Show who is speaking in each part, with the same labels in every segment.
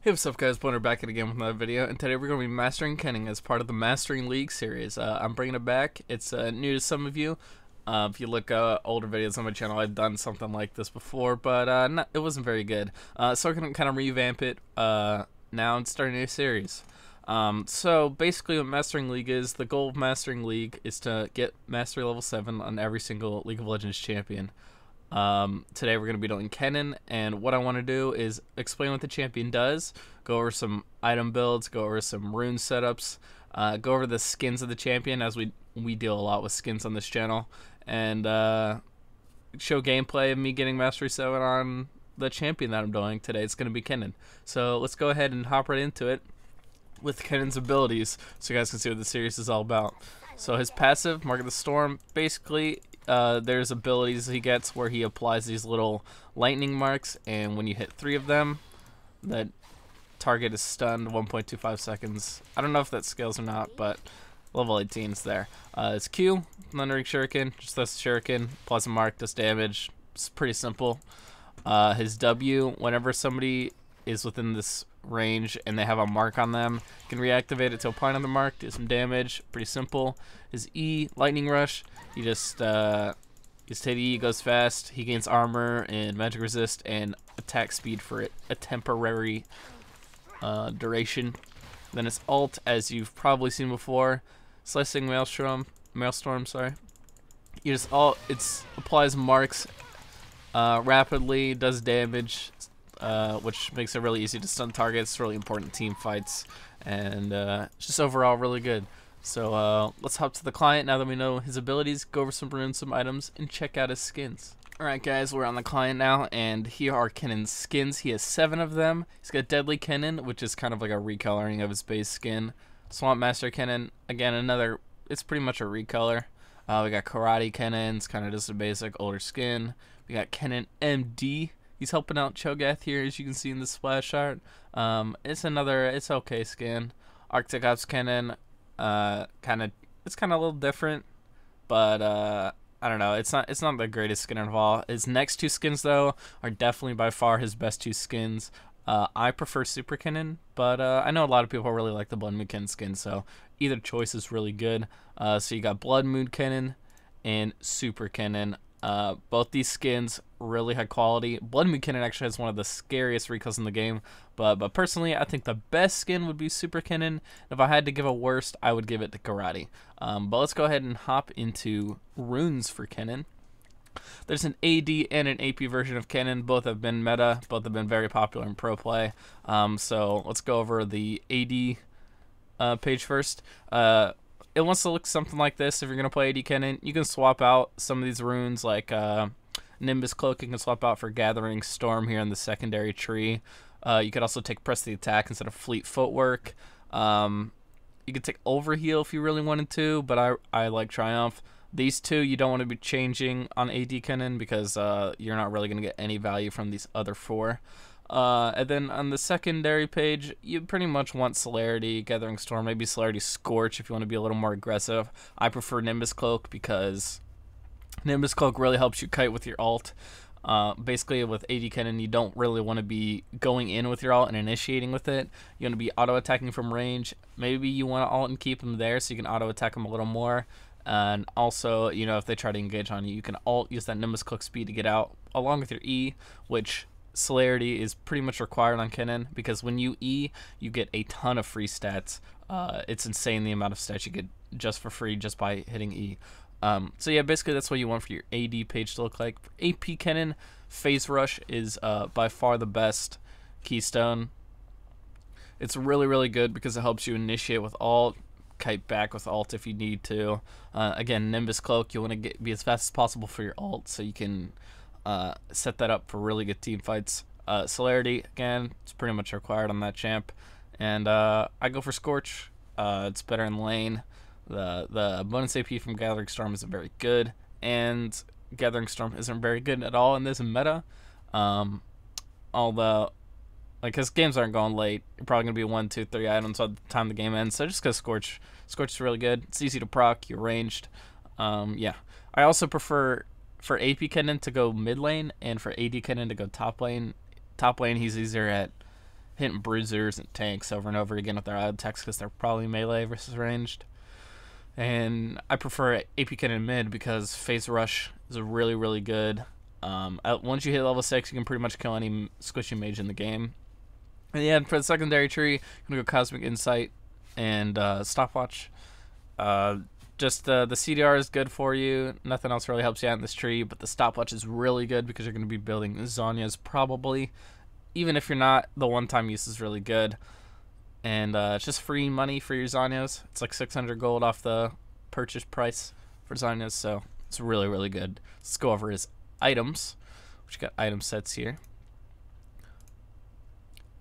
Speaker 1: Hey, what's up guys, Blender back again with another video, and today we're going to be mastering Kennen as part of the Mastering League series. I'm bringing it back. It's new to some of you. If you look older videos on my channel, I've done something like this before, but it wasn't very good. So we're going to kind of revamp it now and start a new series. So basically what Mastering League is, the goal of Mastering League is to get Mastery Level 7 on every single League of Legends champion. Today we're going to be doing Kennen, and what I want to do is explain what the champion does, go over some item builds, go over some rune setups, go over the skins of the champion, as we deal a lot with skins on this channel, and show gameplay of me getting Mastery 7 on the champion that I'm doing today. It's going to be Kennen. So let's go ahead and hop right into it with Kennen's abilities so you guys can see what the series is all about. So his passive, Mark of the Storm, basically there's abilities he gets where he applies these little lightning marks, and when you hit 3 of them, that target is stunned 1.25 seconds. I don't know if that scales or not, but level 18 is there. His Q, Thundering Shuriken, just does Shuriken, applies a mark, does damage. It's pretty simple. His W, whenever somebody is within this range and they have a mark on them, you can reactivate it to apply another mark, do some damage. Pretty simple. His E, Lightning Rush, he just hit E, goes fast, he gains armor and magic resist and attack speed for a temporary duration. Then his alt, as you've probably seen before, Slicing Maelstrom, sorry. You just it applies marks rapidly, does damage, which makes it really easy to stun targets, really important team fights, and just overall really good. So let's hop to the client now that we know his abilities, go over some runes, some items, and check out his skins. Alright guys, we're on the client now, and here are Kennen's skins. He has 7 of them. He's got Deadly Kennen, which is kind of like a recoloring of his base skin. Swamp Master Kennen, again, it's pretty much a recolor. We got Karate Kennen, it's kind of just a basic older skin. We got Kennen MD. He's helping out Cho'Gath here, as you can see in the splash art. It's okay skin. Arctic Ops Kennen, it's kind of a little different, but I don't know. It's not the greatest skin of all. His next 2 skins though are definitely by far his best 2 skins. I prefer Super Kennen, but I know a lot of people really like the Blood Moon Kennen skin, so either choice is really good. So you got Blood Moon Kennen and Super Kennen. Both these skins really high quality. Blood Moon Kennen actually has one of the scariest recalls in the game, but personally I think the best skin would be Super Kennen. If I had to give a worst, I would give it to Karate. But let's go ahead and hop into runes for Kennen. There's an AD and an AP version of Kennen. Both have been meta, both have been very popular in pro play. So let's go over the AD page first. It wants to look something like this. If you're going to play AD Kennen, you can swap out some of these runes, like Nimbus Cloak, you can swap out for Gathering Storm here in the secondary tree. You could also take Press the Attack instead of Fleet Footwork. You could take Overheal if you really wanted to, but I like Triumph. These 2 you don't want to be changing on AD Kennen because you're not really going to get any value from these other 4. And then on the secondary page, you pretty much want Celerity, Gathering Storm, maybe Celerity Scorch if you want to be a little more aggressive. I prefer Nimbus Cloak because Nimbus Cloak really helps you kite with your alt. Basically with AD Kennen, you don't really want to be going in with your alt and initiating with it. You want to be auto-attacking from range. Maybe you want to alt and keep them there so you can auto-attack them a little more. And also, you know, if they try to engage on you, you can alt, use that Nimbus Cloak speed to get out, along with your E, which Celerity is pretty much required on Kennen, because when you E, you get a ton of free stats. It's insane the amount of stats you get just for free just by hitting E. So yeah, basically that's what you want for your AD page to look like. For AP Kennen, Phase Rush is by far the best keystone. It's really, really good because it helps you initiate with alt, kite back with alt if you need to. Again, Nimbus Cloak, you want to be as fast as possible for your alt so you can set that up for really good team fights. Celerity, again, it's pretty much required on that champ. And I go for Scorch. It's better in lane. The bonus AP from Gathering Storm isn't very good, and Gathering Storm isn't very good at all in this meta. Although, like, his games aren't going late, you're probably going to be 1, 2, 3 items by the time the game ends, so just go Scorch. Scorch is really good. It's easy to proc, you're ranged. Yeah. I also prefer for AP Kennen to go mid lane, and for AD Kennen to go top lane. Top lane, he's easier at hitting bruisers and tanks over and over again with their auto attacks because they're probably melee versus ranged. And I prefer AP Kennen mid because Phase Rush is really, really good. Once you hit level 6, you can pretty much kill any squishy mage in the game. And yeah, for the secondary tree, I'm going to go Cosmic Insight and Stopwatch. Just the CDR is good for you. Nothing else really helps you out in this tree, but the Stopwatch is really good because you're going to be building Zhonya's probably. Even if you're not, the one-time use is really good. And it's just free money for your Zhonyas. It's like 600 gold off the purchase price for Zhonyas, so it's really, really good. Let's go over his items, which got item sets here.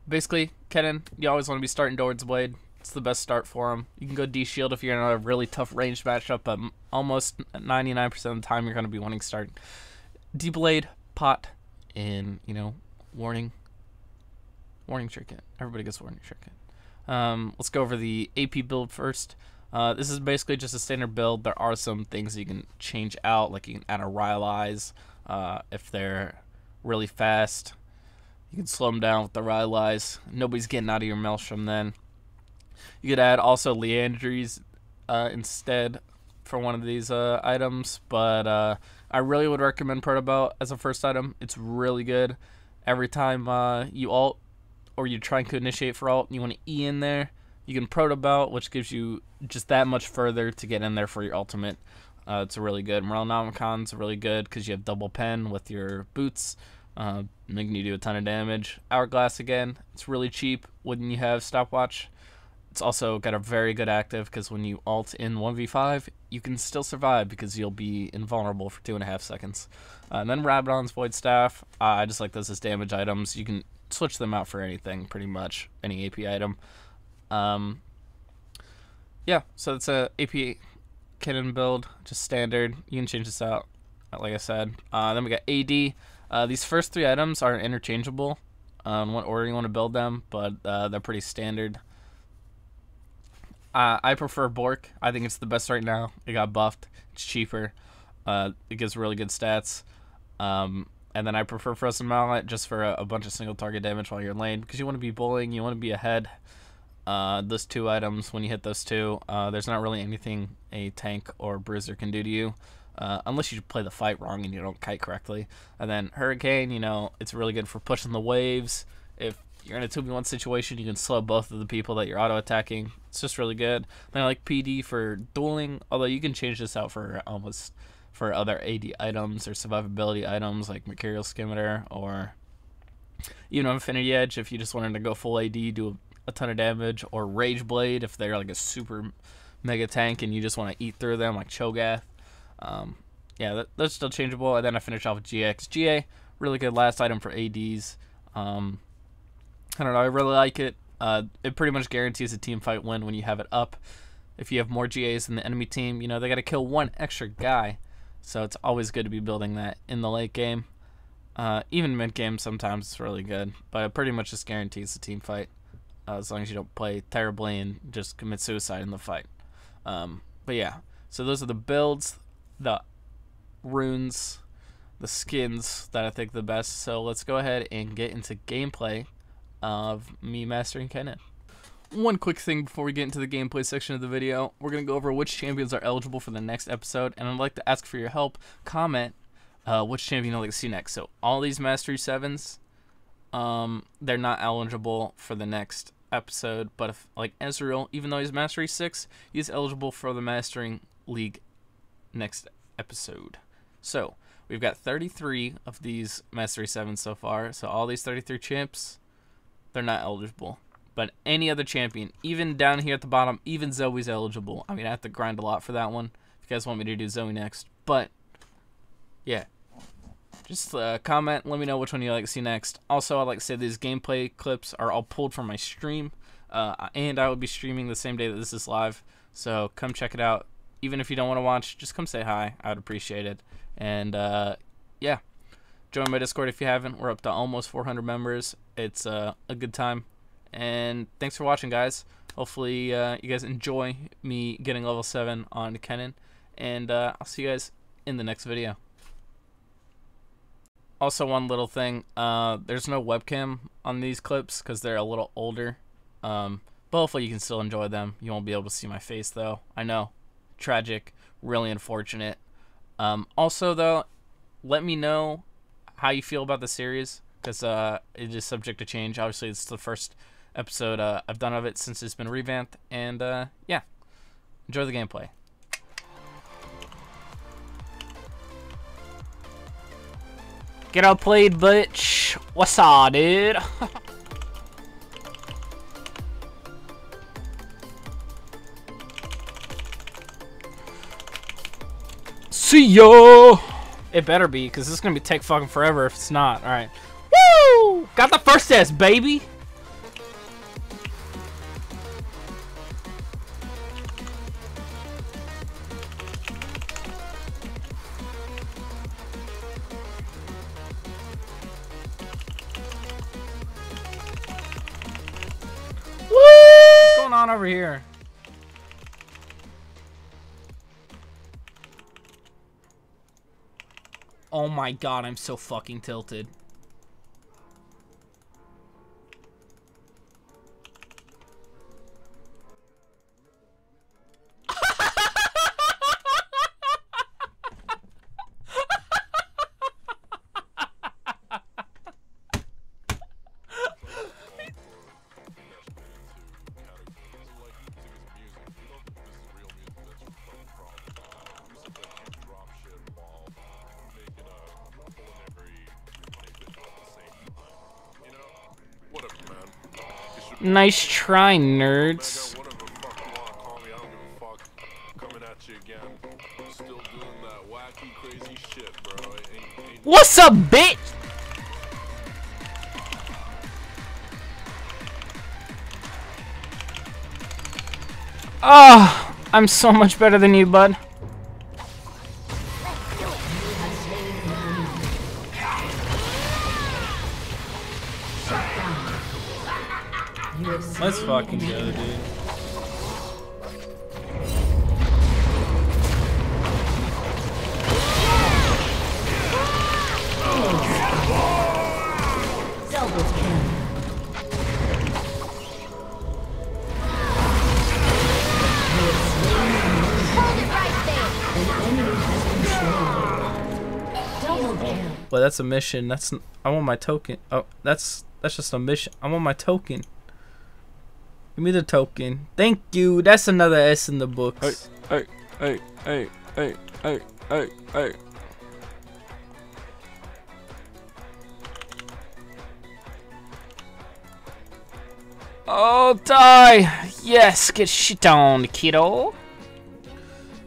Speaker 1: Basically, Kennen, you always want to be starting Doran's Blade. It's the best start for him. You can go D-Shield if you're in a really tough ranged matchup, but almost 99% of the time you're going to be wanting to start D-Blade, Pot, and, you know, Warning Trinket. Everybody gets Warning Trinket. Let's go over the AP build first. This is basically just a standard build. There are some things you can change out, like you can add a Rylai's if they're really fast. You can slow them down with the Rylai's. Nobody's getting out of your Maelstrom then. You could add also Leandries instead for one of these items, but I really would recommend Protobelt as a first item. It's really good. Every time you ult or you try to initiate for ult and you want to E in there, you can Protobelt, which gives you just that much further to get in there for your ultimate. It's really good. Morellonomicon really good because you have double pen with your boots, making you do a ton of damage. Hourglass again, it's really cheap when you have Stopwatch. It's also got a very good active because when you ult in 1v5, you can still survive because you'll be invulnerable for 2.5 seconds. And then Rabadon's Void Staff, I just like those as damage items. You can switch them out for anything, pretty much, any AP item. Yeah, so it's a AP Kennen build, just standard. You can change this out, like I said. Then we got AD. These first 3 items are interchangeable in what order you want to build them, but they're pretty standard. I prefer Bork. I think it's the best right now. It got buffed. It's cheaper. It gives really good stats. And then I prefer Frozen Mallet just for a bunch of single target damage while you're in lane because you want to be bullying. You want to be ahead. Those 2 items, when you hit those 2, there's not really anything a tank or bruiser can do to you. Unless you play the fight wrong and you don't kite correctly. And then Hurricane, you know, it's really good for pushing the waves. If you're in a 2v1 situation, you can slow both of the people that you're auto-attacking. It's just really good. Then I like PD for dueling, although you can change this out for other AD items or survivability items like Mercurial Skimitar or even Infinity Edge if you just wanted to go full AD, do a ton of damage, or Rage Blade if they're like a super mega tank and you just want to eat through them like Cho'Gath. Yeah, that's still changeable. And then I finish off with GX. GA, really good last item for ADs. I don't know, I really like it. It pretty much guarantees a team fight win when you have it up. If you have more GAs than the enemy team, you know, they got to kill 1 extra guy. So it's always good to be building that in the late game. Even mid game sometimes it's really good. But it pretty much just guarantees a team fight. As long as you don't play terribly and just commit suicide in the fight. But yeah, so those are the builds, the runes, the skins that I think are the best. So let's go ahead and get into gameplay of me mastering Kennen. One quick thing before we get into the gameplay section of the video, we're going to go over which champions are eligible for the next episode, and I'd like to ask for your help. Comment which champion you'd like to see next. So all these Mastery 7s, they're not eligible for the next episode, but if, like Ezreal, even though he's Mastery 6, he's eligible for the Mastering League next episode. So we've got 33 of these Mastery 7s so far, so all these 33 champs, they're not eligible. But any other champion, even down here at the bottom, even Zoe's eligible. I mean, I have to grind a lot for that one if you guys want me to do Zoe next. But, yeah. Just comment, let me know which one you'd like to see next. Also, I'd like to say these gameplay clips are all pulled from my stream. And I will be streaming the same day that this is live. So come check it out. Even if you don't want to watch, just come say hi. I would appreciate it. And, yeah. Join my Discord if you haven't. We're up to almost 400 members. It's a good time. And thanks for watching, guys. Hopefully you guys enjoy me getting level 7 on Kennen. And I'll see you guys in the next video. Also, one little thing. There's no webcam on these clips because they're a little older. But hopefully you can still enjoy them. You won't be able to see my face, though. I know. Tragic. Really unfortunate. Also, though, let me know how you feel about the series, because it is subject to change. Obviously, it's the first episode I've done of it since it's been revamped. And, yeah. Enjoy the gameplay. Get outplayed, bitch. What's up, dude? See ya! It better be, because this is going to take fucking forever if it's not. Alright. Woo! Got the first S, baby! What's going on over here? Oh my god, I'm so fucking tilted. Nice try, nerds. What's up, bitch? Oh, I'm so much better than you, bud. Let's fucking go, dude.
Speaker 2: Double kill. Hold it right there. An enemy has been slain. Double kill.
Speaker 1: Well, that's a mission. I want my token. Oh, that's just a mission. I want my token. Give me the token. Thank you. That's another S in the books. Hey. Oh, die! Yes, get shit on, kiddo.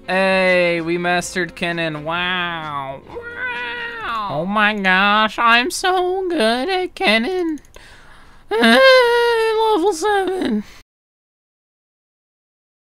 Speaker 1: Hey, we mastered Kennen. Wow. Wow. Oh my gosh, I'm so good at Kennen. Level 7.